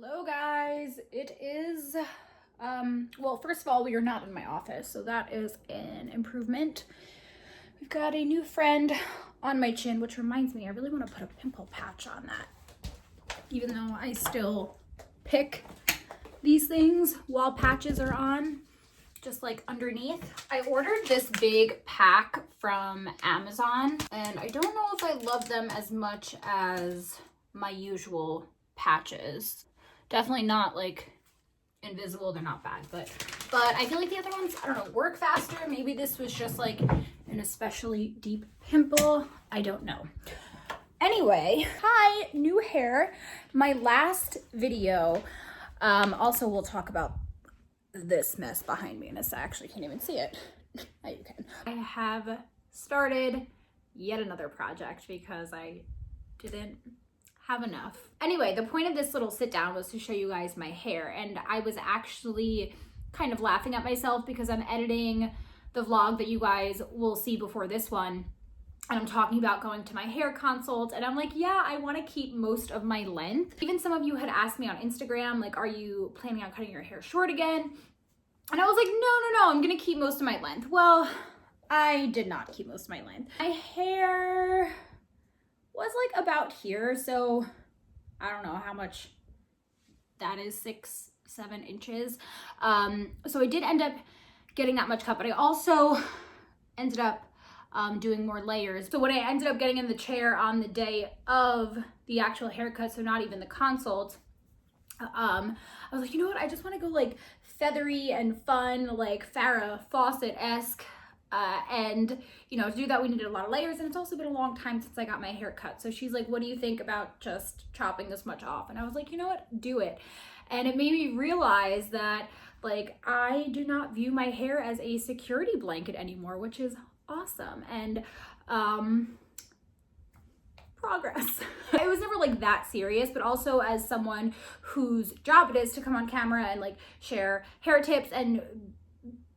Hello guys, it is, well, first of all, we are not in my office, so that is an improvement. We've got a new friend on my chin, which reminds me, I really want to put a pimple patch on that, even though I still pick these things while patches are on, just like underneath. I ordered this big pack from Amazon, and I don't know if I love them as much as my usual patches. Definitely not like invisible, they're not bad, but I feel like the other ones, I don't know, work faster. Maybe this was just like an especially deep pimple, I don't know. Anyway, hi, new hair. My last video, also we'll talk about this mess behind me, and I actually can't even see it. Now you can. I have started yet another project because I didn't have enough. Anyway, the point of this little sit down was to show you guys my hair, and I was actually kind of laughing at myself because I'm editing the vlog that you guys will see before this one, and I'm talking about going to my hair consult, and I'm like, yeah, I want to keep most of my length. Even some of you had asked me on Instagram, like, are you planning on cutting your hair short again? And I was like, no, I'm gonna keep most of my length. Well, I did not keep most of my length. My hair was like about here, so I don't know how much that is, 6-7 inches. So I did end up getting that much cut, but I also ended up doing more layers. So when I ended up getting in the chair on the day of the actual haircut, so not even the consult, I was like, you know what, I just want to go like feathery and fun, like Farrah Fawcett-esque. And you know, to do that we needed a lot of layers, and it's also been a long time since I got my hair cut. So she's like, what do you think about just chopping this much off? And I was like, you know what, do it. And it made me realize that like I do not view my hair as a security blanket anymore, which is awesome. And progress. It was never like that serious, but also as someone whose job it is to come on camera and like share hair tips and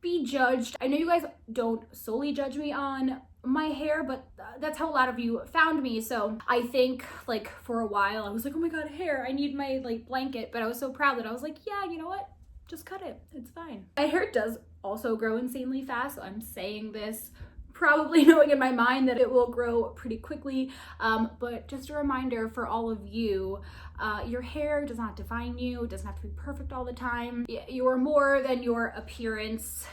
be judged. I know you guys don't solely judge me on my hair, but that's how a lot of you found me. So I think like for a while I was like, oh my god, hair, I need my like blanket, but I was so proud that I was like, yeah, you know what, just cut it, it's fine. My hair does also grow insanely fast, so I'm saying this probably knowing in my mind that it will grow pretty quickly, but just a reminder for all of you, your hair does not define you. It doesn't have to be perfect all the time. You are more than your appearance,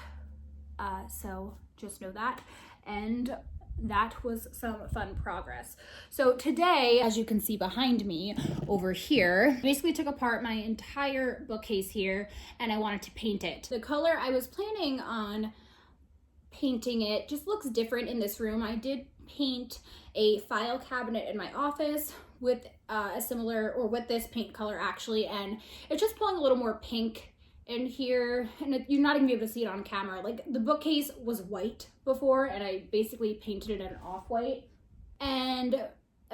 so just know that. And that was some fun progress. So today, as you can see behind me over here, I basically took apart my entire bookcase here and I wanted to paint it. The color I was planning on painting it just looks different in this room. I did paint a file cabinet in my office with a similar, or with this paint color actually, and it's just pulling a little more pink in here, and you're not even gonna be able to see it on camera. Like the bookcase was white before and I basically painted it an off-white, and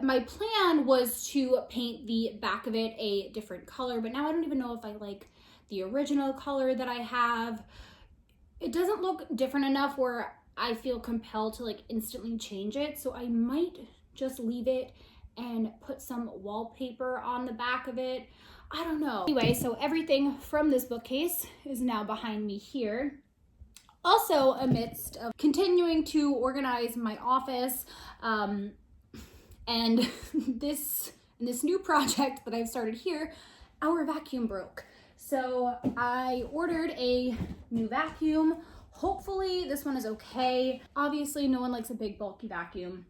my plan was to paint the back of it a different color, but now I don't even know if I like the original color that I have. It doesn't look different enough where I feel compelled to like instantly change it, so I might just leave it and put some wallpaper on the back of it. I don't know. Anyway, so everything from this bookcase is now behind me here. Also, amidst of continuing to organize my office, and this new project that I've started here, our vacuum broke. So I ordered a new vacuum. Hopefully this one is okay. Obviously no one likes a big bulky vacuum,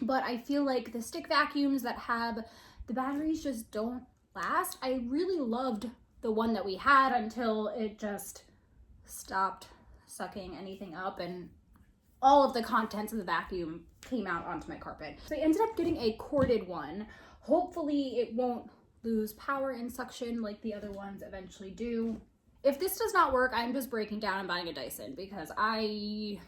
but I feel like the stick vacuums that have the batteries just don't last. I really loved the one that we had until it just stopped sucking anything up and all of the contents of the vacuum came out onto my carpet. So I ended up getting a corded one. Hopefully it won't lose power and suction like the other ones eventually do. If this does not work, I'm just breaking down and buying a Dyson because I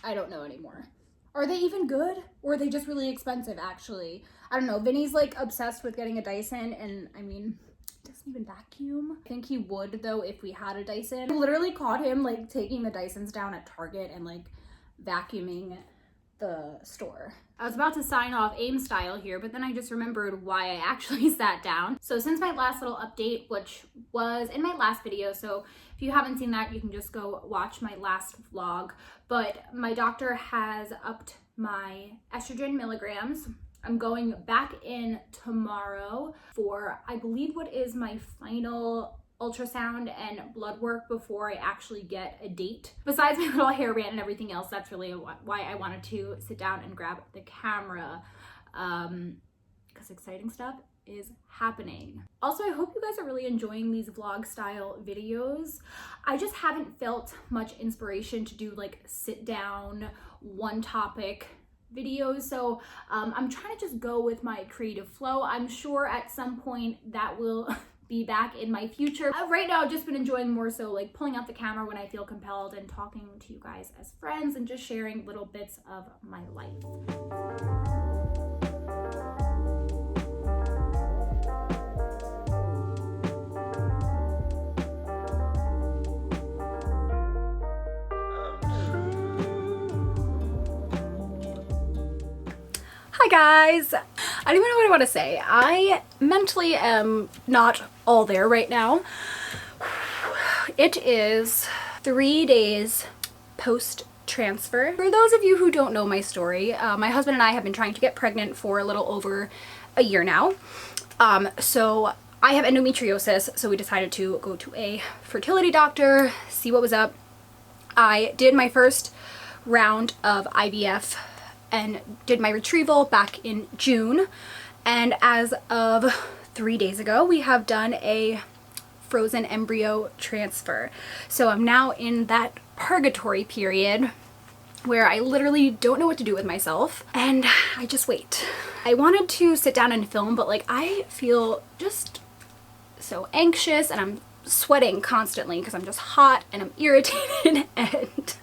don't know anymore. Are they even good, or are they just really expensive actually? I don't know. Vinny's like obsessed with getting a Dyson, and I mean, it doesn't even vacuum. I think he would though if we had a Dyson. I literally caught him like taking the Dysons down at Target and like vacuuming the store. I was about to sign off AIM style here, but then I just remembered why I actually sat down. So since my last little update, which was in my last video, so if you haven't seen that, you can just go watch my last vlog, but my doctor has upped my estrogen milligrams. I'm going back in tomorrow for, I believe, what is my final ultrasound and blood work before I actually get a date. Besides my little hair rant and everything else, that's really why I wanted to sit down and grab the camera, because exciting stuff is happening. Also, I hope you guys are really enjoying these vlog style videos. I just haven't felt much inspiration to do like sit down, one topic videos, so I'm trying to just go with my creative flow. I'm sure at some point that will be back in my future. Right now I've just been enjoying more so like pulling out the camera when I feel compelled and talking to you guys as friends and just sharing little bits of my life. Hi guys! I don't even know what I want to say. I mentally am not all there right now. It is 3 days post-transfer. For those of you who don't know my story, my husband and I have been trying to get pregnant for a little over a year now. So I have endometriosis, so we decided to go to a fertility doctor, see what was up. I did my first round of IVF and did my retrieval back in June, and as of 3 days ago we have done a frozen embryo transfer. So I'm now in that purgatory period where I literally don't know what to do with myself and I just wait. I wanted to sit down and film, but like I feel just so anxious and I'm sweating constantly because I'm just hot and I'm irritated and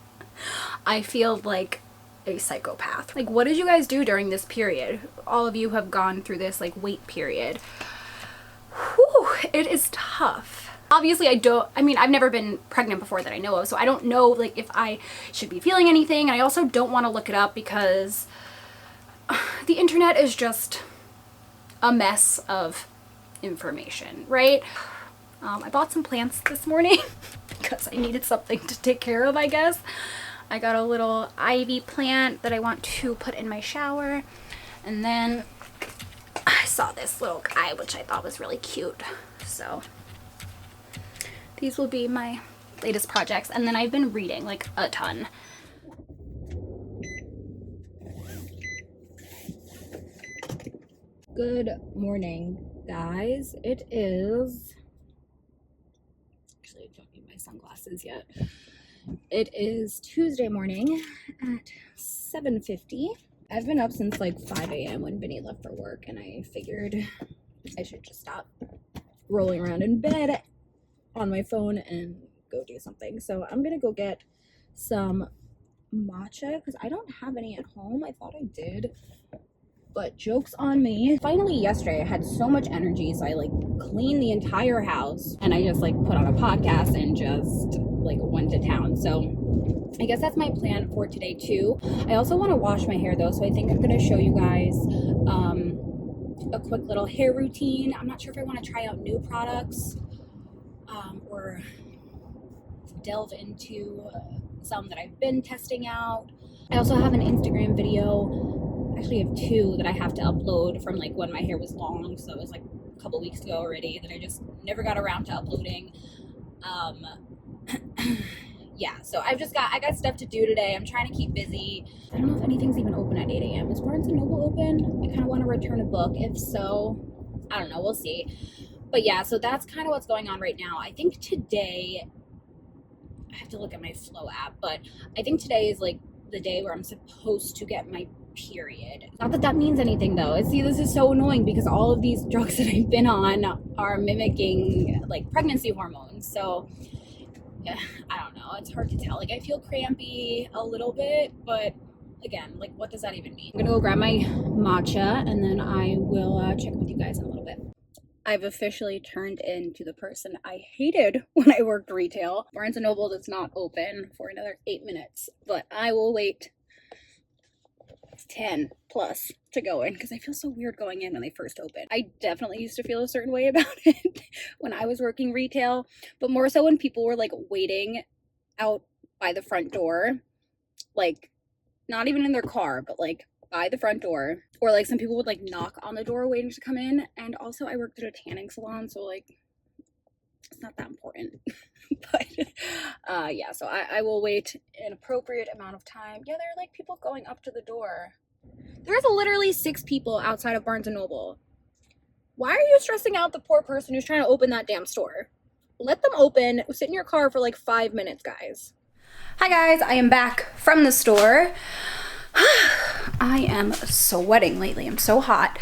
I feel like a psychopath. Like, what did you guys do during this period? All of you have gone through this like wait period. Whew, it is tough. Obviously I've never been pregnant before that I know of, so I don't know like if I should be feeling anything, and I also don't want to look it up because the internet is just a mess of information, right? I bought some plants this morning because I needed something to take care of, I guess. I got a little ivy plant that I want to put in my shower. And then I saw this little guy, which I thought was really cute. So these will be my latest projects. And then I've been reading like a ton. Good morning, guys. It is, actually I don't need my sunglasses yet. It is Tuesday morning at 7:50. I've been up since like 5 a.m. when Vinny left for work, and I figured I should just stop rolling around in bed on my phone and go do something. So I'm gonna go get some matcha because I don't have any at home. I thought I did, but joke's on me. Finally yesterday I had so much energy, so I like cleaned the entire house and I just like put on a podcast and just like went to town. So I guess that's my plan for today too. I also want to wash my hair though, so I think I'm going to show you guys a quick little hair routine. I'm not sure if I want to try out new products or delve into some that I've been testing out. I also have an Instagram video, actually I have two that I have to upload from like when my hair was long, so it was like a couple weeks ago already that I just never got around to uploading. Yeah, so I got stuff to do today. I'm trying to keep busy. I don't know if anything's even open at 8 a.m. Is Barnes & Noble open? I kind of want to return a book. If so, I don't know. We'll see. But yeah, so that's kind of what's going on right now. I think today, I have to look at my Flow app, but I think today is like the day where I'm supposed to get my period. Not that that means anything though. See, this is so annoying because all of these drugs that I've been on are mimicking like pregnancy hormones. So yeah, I don't know. It's hard to tell. Like I feel crampy a little bit, but again, like what does that even mean? I'm gonna go grab my matcha and then I will check with you guys in a little bit. I've officially turned into the person I hated when I worked retail. Barnes & Noble does not open for another 8 minutes, but I will wait 10 plus to go in because I feel so weird going in when they first open. I definitely used to feel a certain way about it when I was working retail, but more so when people were like waiting out by the front door, like not even in their car, but like by the front door, or like some people would like knock on the door waiting to come in. And also I worked at a tanning salon, so like it's not that important. But yeah, so I will wait an appropriate amount of time. Yeah, there are like people going up to the door. There's literally 6 people outside of Barnes & Noble. Why are you stressing out the poor person who's trying to open that damn store? Let them open. Sit in your car for like 5 minutes, guys. Hi guys, I am back from the store. I am sweating lately. I'm so hot.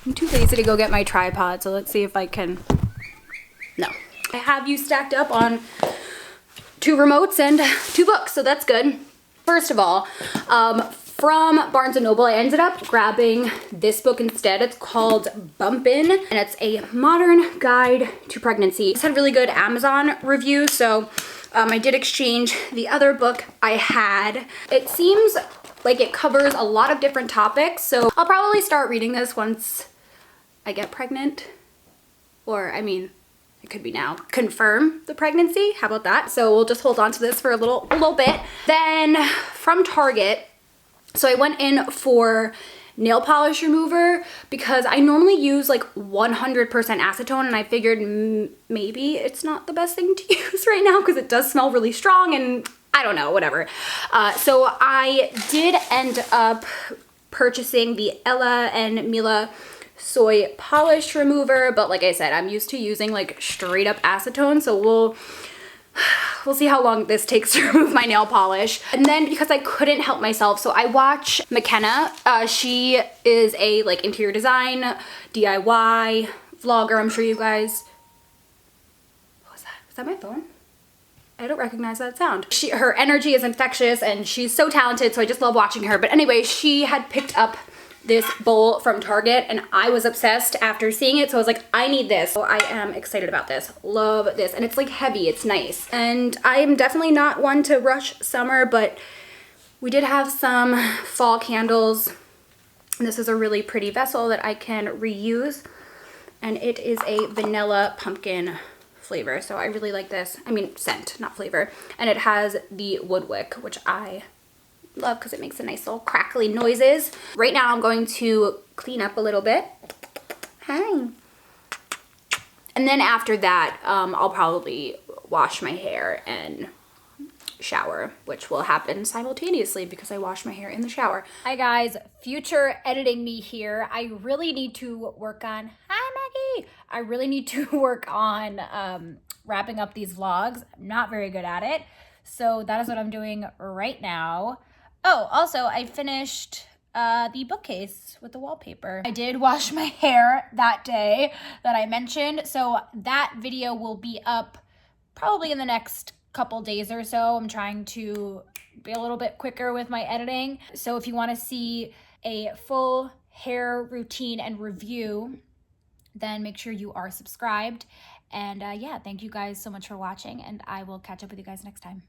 I'm too lazy to go get my tripod, so let's see if I can... No. I have you stacked up on 2 remotes and 2 books, so that's good. First of all, from Barnes & Noble, I ended up grabbing this book instead. It's called Bumpin', and it's a modern guide to pregnancy. It's had really good Amazon reviews, so I did exchange the other book I had. It seems like it covers a lot of different topics, so I'll probably start reading this once I get pregnant. Or, I mean, it could be now. Confirm the pregnancy, how about that? So we'll just hold on to this for a little bit. Then from Target, so I went in for nail polish remover because I normally use like 100% acetone, and I figured maybe it's not the best thing to use right now because it does smell really strong, and I don't know, whatever. So I did end up purchasing the Ella and Mila soy polish remover, but like I said, I'm used to using like straight up acetone, so we'll see how long this takes to remove my nail polish. And then because I couldn't help myself, so I watch McKenna. She is a like interior design, DIY vlogger. I'm sure you guys... What was that? Was that my phone? I don't recognize that sound. Her energy is infectious and she's so talented, so I just love watching her. But anyway, she had picked up this bowl from Target and I was obsessed after seeing it, so I was like, I need this. So I am excited about this. Love this. And it's like heavy, it's nice. And I am definitely not one to rush summer, but we did have some fall candles. And this is a really pretty vessel that I can reuse. And it is a vanilla pumpkin flavor, so I really like this. I mean, scent, not flavor. And it has the wood wick, which I love because it makes a nice little crackly noises. Right now I'm going to clean up a little bit. Hi. And then after that, I'll probably wash my hair and shower, which will happen simultaneously because I wash my hair in the shower. Hi guys, future editing me here. I really need to work on... Hi Maggie! I really need to work on wrapping up these vlogs. I'm not very good at it. So that is what I'm doing right now. Oh, also I finished the bookcase with the wallpaper. I did wash my hair that day that I mentioned. So that video will be up probably in the next couple days or so. I'm trying to be a little bit quicker with my editing. So if you want to see a full hair routine and review, then make sure you are subscribed. And yeah, thank you guys so much for watching, and I will catch up with you guys next time.